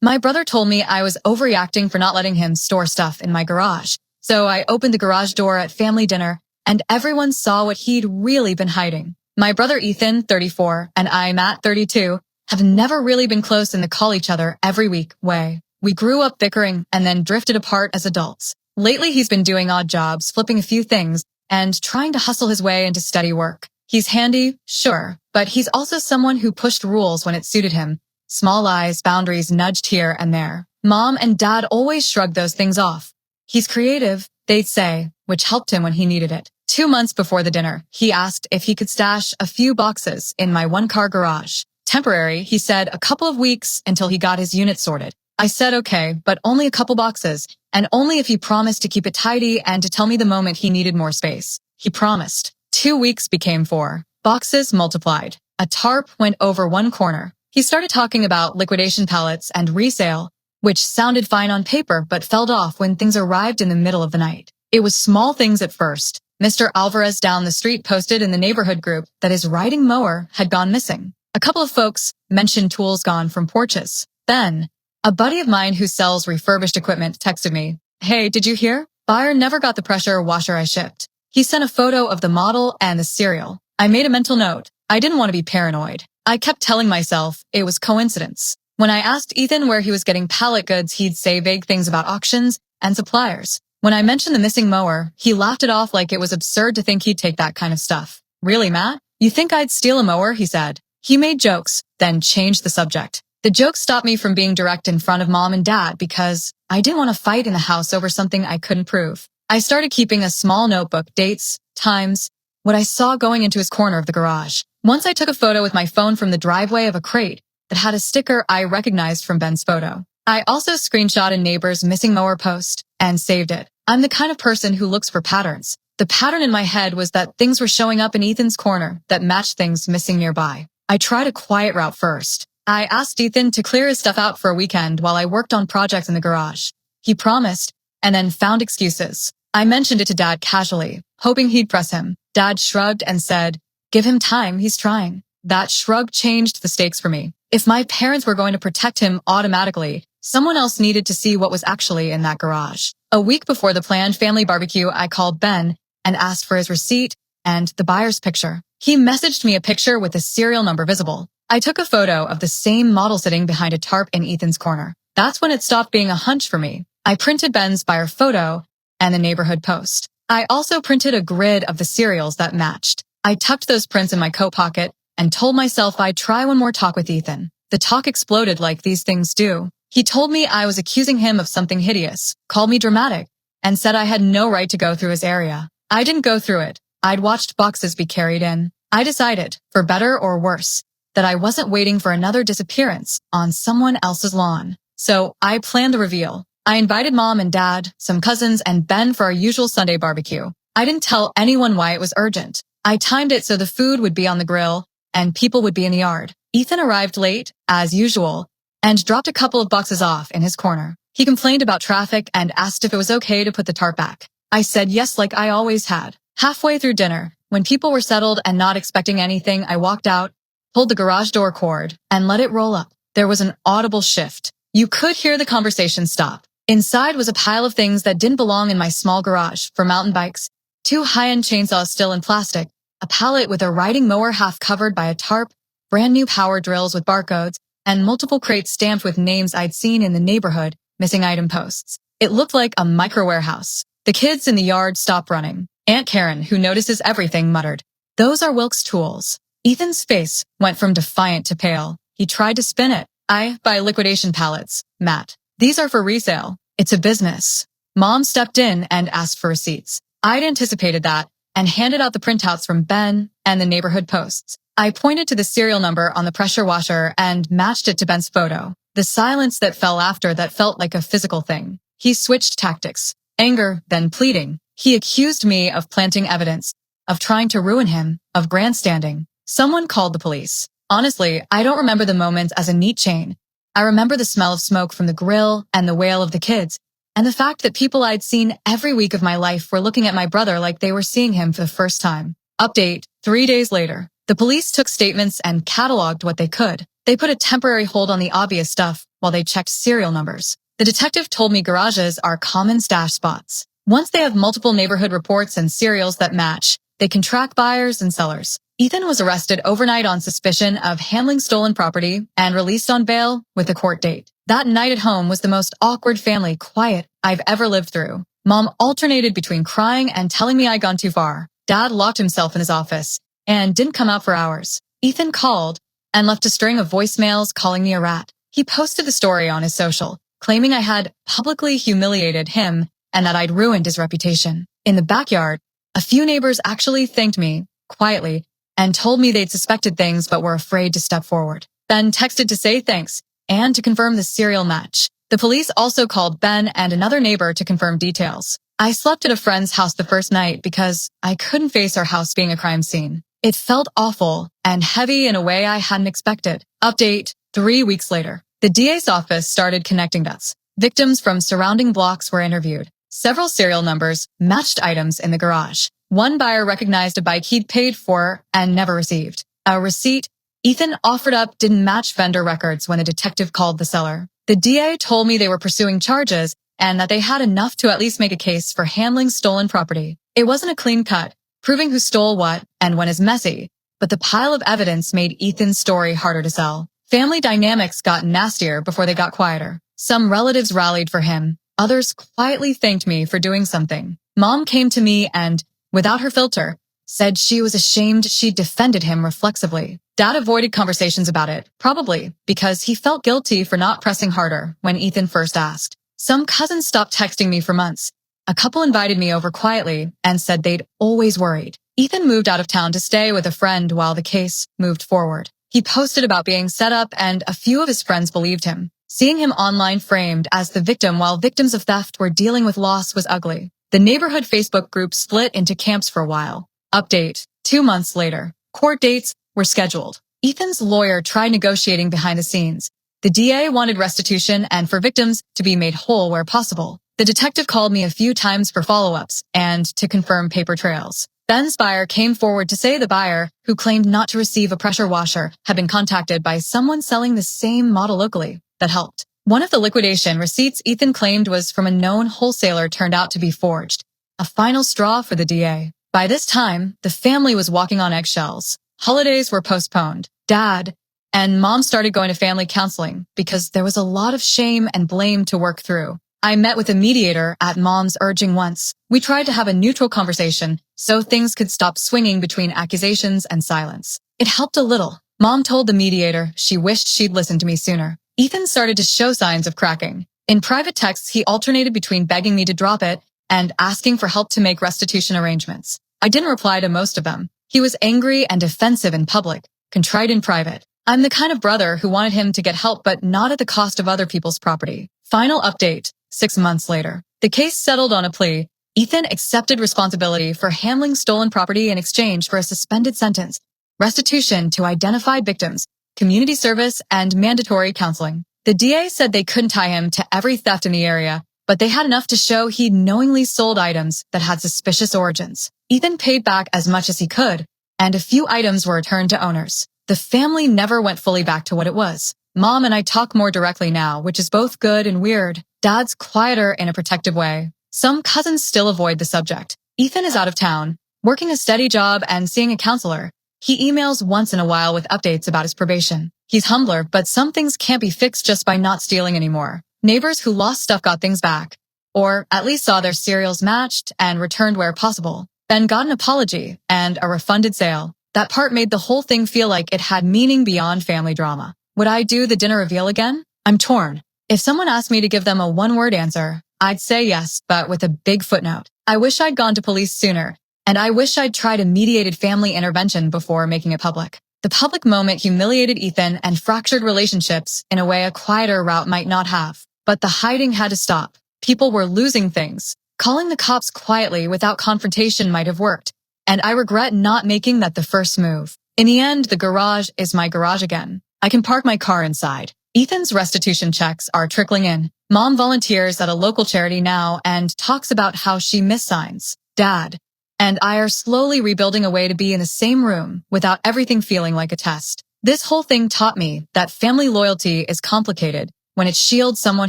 My brother told me I was overreacting for not letting him store stuff in my garage. So I opened the garage door at family dinner, and everyone saw what he'd really been hiding. My brother Ethan, 34, and I, Matt, 32, have never really been close in the call each other every week way. We grew up bickering and then drifted apart as adults. Lately, he's been doing odd jobs, flipping a few things, and trying to hustle his way into steady work. He's handy, sure, but he's also someone who pushed rules when it suited him. Small lies, boundaries nudged here and there. Mom and Dad always shrugged those things off. He's creative, they'd say, which helped him when he needed it. 2 months before the dinner, he asked if he could stash a few boxes in my one-car garage. Temporary, he said, a couple of weeks until he got his unit sorted. I said okay, but only a couple boxes, and only if he promised to keep it tidy and to tell me the moment he needed more space. He promised. 2 weeks became 4. Boxes multiplied. A tarp went over one corner. He started talking about liquidation pallets and resale, which sounded fine on paper but fell off when things arrived in the middle of the night. It was small things at first. Mr. Alvarez down the street posted in the neighborhood group that his riding mower had gone missing. A couple of folks mentioned tools gone from porches. Then, a buddy of mine who sells refurbished equipment texted me, "Hey, did you hear? Buyer never got the pressure washer I shipped." He sent a photo of the model and the serial. I made a mental note. I didn't want to be paranoid. I kept telling myself it was coincidence. When I asked Ethan where he was getting pallet goods, he'd say vague things about auctions and suppliers. When I mentioned the missing mower, he laughed it off like it was absurd to think he'd take that kind of stuff. "Really, Matt? You think I'd steal a mower?" he said. He made jokes, then changed the subject. The joke stopped me from being direct in front of Mom and Dad because I didn't want to fight in the house over something I couldn't prove. I started keeping a small notebook, dates, times, what I saw going into his corner of the garage. Once I took a photo with my phone from the driveway of a crate that had a sticker I recognized from Ben's photo. I also screenshot a neighbor's missing mower post and saved it. I'm the kind of person who looks for patterns. The pattern in my head was that things were showing up in Ethan's corner that matched things missing nearby. I tried a quiet route first. I asked Ethan to clear his stuff out for a weekend while I worked on projects in the garage. He promised, and then found excuses. I mentioned it to Dad casually, hoping he'd press him. Dad shrugged and said, "Give him time, he's trying." That shrug changed the stakes for me. If my parents were going to protect him automatically, someone else needed to see what was actually in that garage. A week before the planned family barbecue, I called Ben and asked for his receipt and the buyer's picture. He messaged me a picture with the serial number visible. I took a photo of the same model sitting behind a tarp in Ethan's corner. That's when it stopped being a hunch for me. I printed Ben's buyer photo and the neighborhood post. I also printed a grid of the serials that matched. I tucked those prints in my coat pocket and told myself I'd try one more talk with Ethan. The talk exploded like these things do. He told me I was accusing him of something hideous, called me dramatic, and said I had no right to go through his area. I didn't go through it. I'd watched boxes be carried in. I decided, for better or worse, that I wasn't waiting for another disappearance on someone else's lawn. So I planned the reveal. I invited Mom and Dad, some cousins, and Ben for our usual Sunday barbecue. I didn't tell anyone why it was urgent. I timed it so the food would be on the grill and people would be in the yard. Ethan arrived late, as usual, and dropped a couple of boxes off in his corner. He complained about traffic and asked if it was okay to put the tarp back. I said yes like I always had. Halfway through dinner, when people were settled and not expecting anything, I walked out, pulled the garage door cord, and let it roll up. There was an audible shift. You could hear the conversation stop. Inside was a pile of things that didn't belong in my small garage, for mountain bikes, 2 high-end chainsaws still in plastic, a pallet with a riding mower half covered by a tarp, brand new power drills with barcodes, and multiple crates stamped with names I'd seen in the neighborhood, missing item posts. It looked like a micro-warehouse. The kids in the yard stopped running. Aunt Karen, who notices everything, muttered, "Those are Wilk's tools." Ethan's face went from defiant to pale. He tried to spin it. "I buy liquidation pallets, Matt. These are for resale. It's a business." Mom stepped in and asked for receipts. I'd anticipated that and handed out the printouts from Ben and the neighborhood posts. I pointed to the serial number on the pressure washer and matched it to Ben's photo. The silence that fell after that felt like a physical thing. He switched tactics. Anger, then pleading. He accused me of planting evidence, of trying to ruin him, of grandstanding. Someone called the police. Honestly, I don't remember the moment as a neat chain. I remember the smell of smoke from the grill and the wail of the kids, and the fact that people I'd seen every week of my life were looking at my brother like they were seeing him for the first time. Update, 3 days later. The police took statements and cataloged what they could. They put a temporary hold on the obvious stuff while they checked serial numbers. The detective told me garages are common stash spots. Once they have multiple neighborhood reports and serials that match, they can track buyers and sellers. Ethan was arrested overnight on suspicion of handling stolen property and released on bail with a court date. That night at home was the most awkward family quiet I've ever lived through. Mom alternated between crying and telling me I'd gone too far. Dad locked himself in his office and didn't come out for hours. Ethan called and left a string of voicemails calling me a rat. He posted the story on his social, claiming I had publicly humiliated him and that I'd ruined his reputation. In the backyard, a few neighbors actually thanked me, quietly, and told me they'd suspected things but were afraid to step forward. Ben texted to say thanks and to confirm the serial match. The police also called Ben and another neighbor to confirm details. I slept at a friend's house the first night because I couldn't face our house being a crime scene. It felt awful and heavy in a way I hadn't expected. Update, 3 weeks later. The DA's office started connecting dots. Victims from surrounding blocks were interviewed. Several serial numbers matched items in the garage. One buyer recognized a bike he'd paid for and never received. A receipt Ethan offered up didn't match vendor records when a detective called the seller. The DA told me they were pursuing charges and that they had enough to at least make a case for handling stolen property. It wasn't a clean cut. Proving who stole what and when is messy, but the pile of evidence made Ethan's story harder to sell. Family dynamics got nastier before they got quieter. Some relatives rallied for him. Others quietly thanked me for doing something. Mom came to me and, without her filter, said she was ashamed she'd defended him reflexively. Dad avoided conversations about it, probably because he felt guilty for not pressing harder when Ethan first asked. Some cousins stopped texting me for months. A couple invited me over quietly and said they'd always worried. Ethan moved out of town to stay with a friend while the case moved forward. He posted about being set up and a few of his friends believed him. Seeing him online framed as the victim while victims of theft were dealing with loss was ugly. The neighborhood Facebook group split into camps for a while. Update, 2 months later. Court dates were scheduled. Ethan's lawyer tried negotiating behind the scenes. The DA wanted restitution and for victims to be made whole where possible. The detective called me a few times for follow-ups and to confirm paper trails. Ben's buyer came forward to say the buyer, who claimed not to receive a pressure washer, had been contacted by someone selling the same model locally. That helped. One of the liquidation receipts Ethan claimed was from a known wholesaler turned out to be forged. A final straw for the DA. By this time, the family was walking on eggshells. Holidays were postponed. Dad and Mom started going to family counseling because there was a lot of shame and blame to work through. I met with a mediator at Mom's urging once. We tried to have a neutral conversation so things could stop swinging between accusations and silence. It helped a little. Mom told the mediator she wished she'd listened to me sooner. Ethan started to show signs of cracking. In private texts, he alternated between begging me to drop it and asking for help to make restitution arrangements. I didn't reply to most of them. He was angry and defensive in public, contrite in private. I'm the kind of brother who wanted him to get help but not at the cost of other people's property. Final update, 6 months later. The case settled on a plea. Ethan accepted responsibility for handling stolen property in exchange for a suspended sentence, restitution to identified victims, community service, and mandatory counseling. The DA said they couldn't tie him to every theft in the area, but they had enough to show he'd knowingly sold items that had suspicious origins. Ethan paid back as much as he could, and a few items were returned to owners. The family never went fully back to what it was. Mom and I talk more directly now, which is both good and weird. Dad's quieter in a protective way. Some cousins still avoid the subject. Ethan is out of town, working a steady job and seeing a counselor. He emails once in a while with updates about his probation. He's humbler, but some things can't be fixed just by not stealing anymore. Neighbors who lost stuff got things back, or at least saw their cereals matched and returned where possible. Ben got an apology and a refunded sale. That part made the whole thing feel like it had meaning beyond family drama. Would I do the dinner reveal again? I'm torn. If someone asked me to give them a one-word answer, I'd say yes, but with a big footnote. I wish I'd gone to police sooner, and I wish I'd tried a mediated family intervention before making it public. The public moment humiliated Ethan and fractured relationships in a way a quieter route might not have. But the hiding had to stop. People were losing things. Calling the cops quietly without confrontation might have worked, and I regret not making that the first move. In the end, the garage is my garage again. I can park my car inside. Ethan's restitution checks are trickling in. Mom volunteers at a local charity now and talks about how she missed signs. Dad and I are slowly rebuilding a way to be in the same room without everything feeling like a test. This whole thing taught me that family loyalty is complicated when it shields someone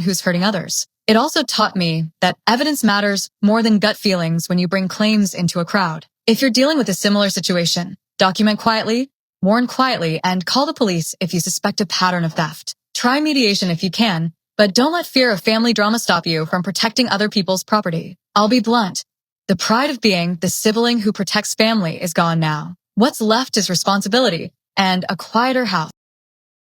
who's hurting others. It also taught me that evidence matters more than gut feelings when you bring claims into a crowd. If you're dealing with a similar situation, document quietly, warn quietly, and call the police if you suspect a pattern of theft. Try mediation if you can, but don't let fear of family drama stop you from protecting other people's property. I'll be blunt. The pride of being the sibling who protects family is gone now. What's left is responsibility and a quieter house.